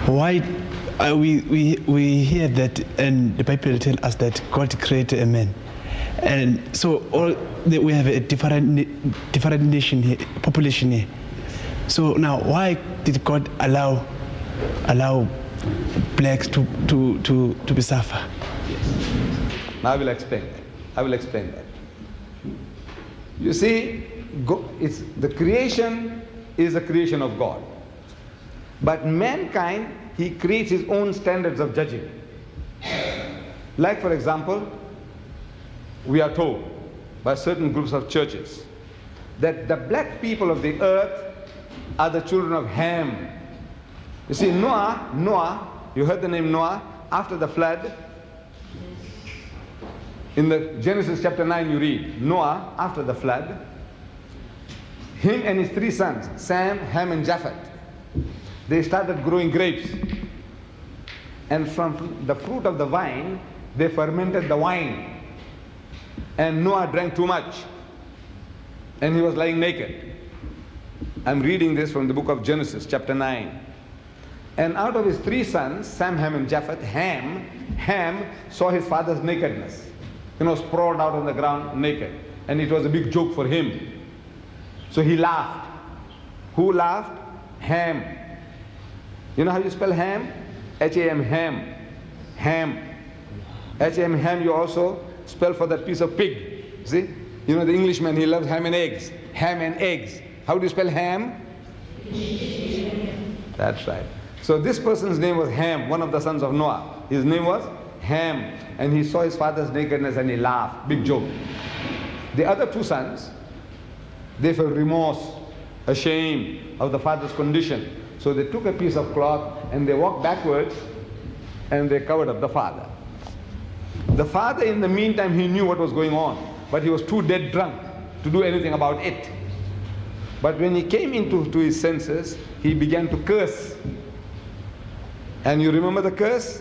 Why we hear that, and the Bible tells us that God created a man, and so we have a different nation here, population here. So now, why did God allow blacks to be suffer? Now I will explain that. You see, the creation is a creation of God. But mankind, he creates his own standards of judging. Like, for example, we are told by certain groups of churches that the black people of the earth are the children of Ham. You see, Noah, you heard the name Noah, after the flood. In the Genesis chapter 9 you read, Noah, after the flood, him and his 3 sons, Sam, Ham and Japheth, they started growing grapes. And from the fruit of the vine, they fermented the wine. And Noah drank too much. And he was lying naked. I'm reading this from the book of Genesis, chapter 9. And out of his 3 sons, Sam, Ham and Japheth, Ham saw his father's nakedness. Sprawled out on the ground naked. And it was a big joke for him. So he laughed. Who laughed? Ham. You know how you spell ham? H-A-M, ham. Ham. H-A-M, ham, you also spell for that piece of pig. See? You know the Englishman, he loves ham and eggs. Ham and eggs. How do you spell ham? That's right. So this person's name was Ham, one of the sons of Noah. His name was Ham. And he saw his father's nakedness and he laughed. Big joke. The other 2 sons, they felt remorse, ashamed of the father's condition. So they took a piece of cloth and they walked backwards and they covered up the father. The father, in the meantime, he knew what was going on, but he was too dead drunk to do anything about it. But when he came into his senses, he began to curse. And you remember the curse?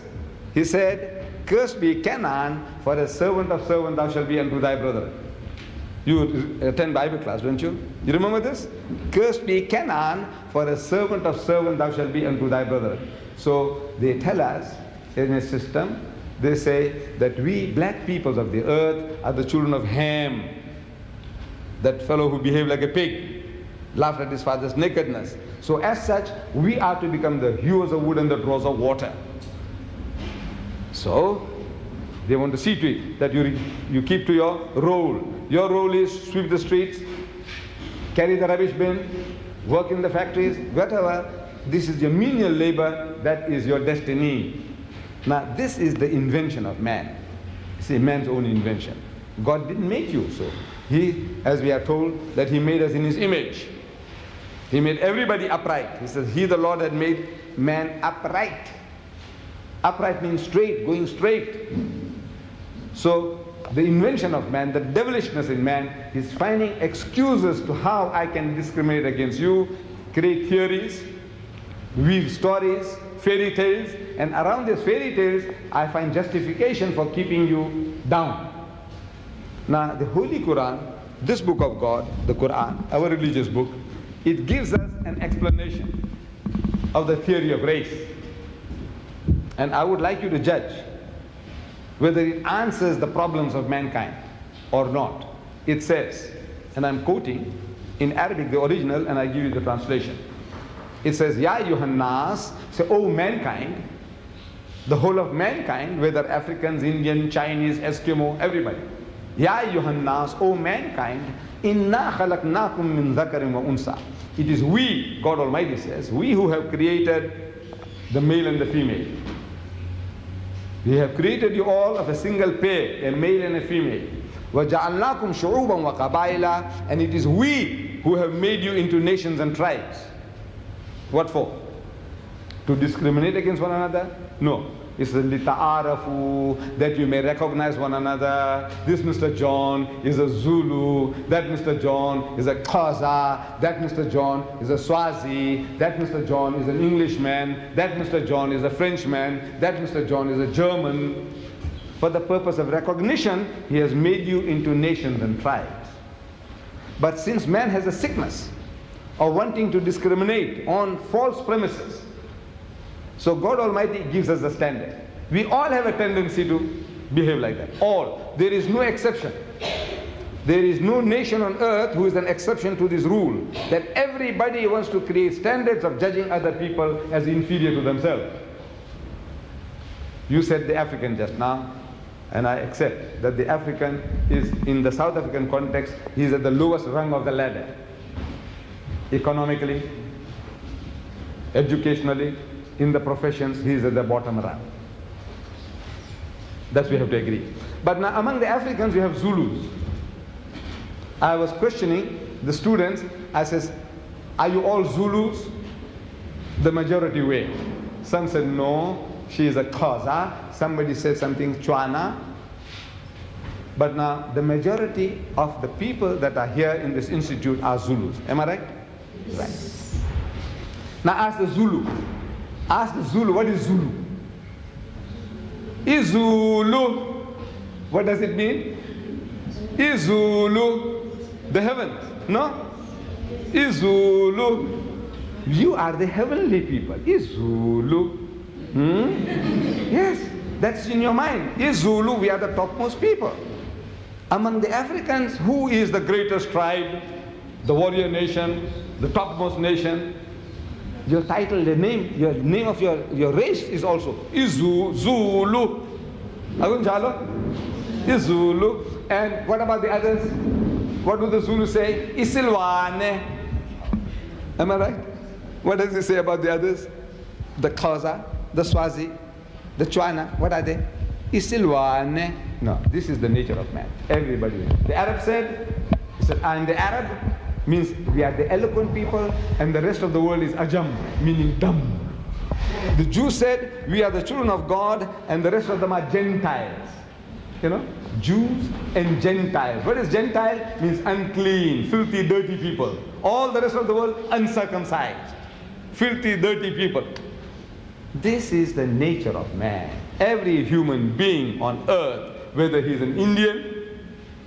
He said, "Cursed be Canaan, for a servant of servant thou shalt be unto thy brother." You attend Bible class, don't you? You remember this? "Cursed be Canaan, for a servant of servant thou shalt be unto thy brother." So they tell us in a system, they say that we black peoples of the earth are the children of Ham. That fellow who behaved like a pig, laughed at his father's nakedness. So as such, we are to become the hewers of wood and the drawers of water. So they want to see to it that you keep to your role. Your role is sweep the streets, carry the rubbish bin, work in the factories, whatever. This is your menial labor, that is your destiny. Now this is the invention of man. See, man's own invention. God didn't make you so. He, as we are told, that he made us in his image. He made everybody upright. He says, "He, the Lord, had made man upright." Upright means straight, going straight. So the invention of man, the devilishness in man, is finding excuses to how I can discriminate against you, create theories, weave stories, fairy tales, and around these fairy tales I find justification for keeping you down. Now the Holy Quran, this book of God, the Quran, our religious book, it gives us an explanation of the theory of race. And I would like you to judge whether it answers the problems of mankind or not. It says, and I'm quoting in Arabic the original, and I give you the translation. It says, "Ya ayyuhan nas," say, "O mankind," the whole of mankind, whether Africans, Indian, Chinese, Eskimo, everybody. "Ya ayyuhan nas," O mankind, "inna khalaqnakum min dhakarin wa unsa." It is we, God Almighty says, we who have created the male and the female. We have created you all of a single pair, a male and a female. وَجَعَلْنَاكُمْ شُعُوبًا وَقَبَائِلًا. And it is we who have made you into nations and tribes. What for? To discriminate against one another? No. It's لِتَعَارَفُوا, that you may recognize one another. This Mr. John is a Zulu, that Mr. John is a Xhosa, that Mr. John is a Swazi, that Mr. John is an Englishman, that Mr. John is a Frenchman, that Mr. John is a German. For the purpose of recognition, he has made you into nations and tribes. But since man has a sickness of wanting to discriminate on false premises, So God Almighty gives us the standard. We all have a tendency to behave like that. All. There is no exception. There is no nation on earth who is an exception to this rule, that everybody wants to create standards of judging other people as inferior to themselves. You said the African just now, and I accept that the African is, in the South African context, he is at the lowest rung of the ladder. Economically, educationally, in the professions, he is at the bottom rung. That we have to agree. But now among the Africans, we have Zulus. I was questioning the students. I says, are you all Zulus? The majority way. Some said no, she is a Xhosa. Somebody said something Chwana. But now the majority of the people that are here in this institute are Zulus. Am I right? Right. Now ask the Zulu. Ask the Zulu, what is Zulu? Izulu. What does it mean? Izulu. The heavens. No? Izulu. You are the heavenly people. Izulu. Yes, that's in your mind. Izulu, we are the topmost people. Among the Africans, who is the greatest tribe? The warrior nation, the topmost nation. Your title, the name, your name of your race is also Zulu. Agunjalo? Izulu. And what about the others? What do the Zulu say? Isilwane. Am I right? What does it say about the others? The Xhosa, the Swazi, the Chwana. What are they? Isilwane. No, this is the nature of man. Everybody. The Arab said, I'm the Arab, means we are the eloquent people, and the rest of the world is Ajam, meaning dumb. The Jew said, we are the children of God, and the rest of them are Gentiles. You know, Jews and Gentiles. What is Gentile? Means unclean, filthy, dirty people. All the rest of the world, uncircumcised, filthy, dirty people. This is the nature of man. Every human being on earth, whether he's an Indian,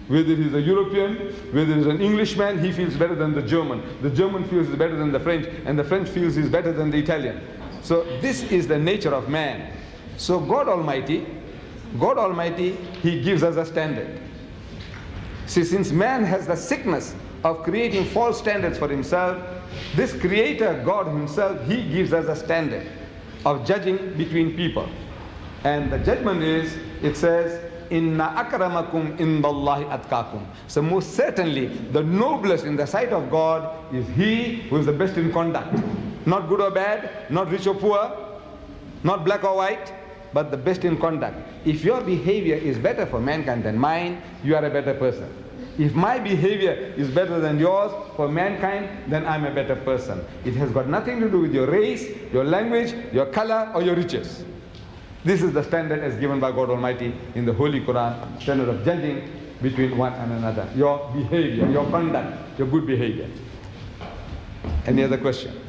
whether he's a European, whether he's an Englishman, he feels better than the German. The German feels he's better than the French, and the French feels he's better than the Italian. So this is the nature of man. So God Almighty, He gives us a standard. See, since man has the sickness of creating false standards for himself, this Creator, God Himself, He gives us a standard of judging between people. And the judgment is, it says, Inna akramakum indallahi atqakum. So most certainly, the noblest in the sight of God is he who is the best in conduct. Not good or bad, not rich or poor, not black or white, but the best in conduct. If your behavior is better for mankind than mine, you are a better person. If my behavior is better than yours for mankind, then I'm a better person. It has got nothing to do with your race, your language, your color, or your riches. This is the standard as given by God Almighty in the Holy Quran, standard of judging between one and another. Your behavior, your conduct, your good behavior. Any other question?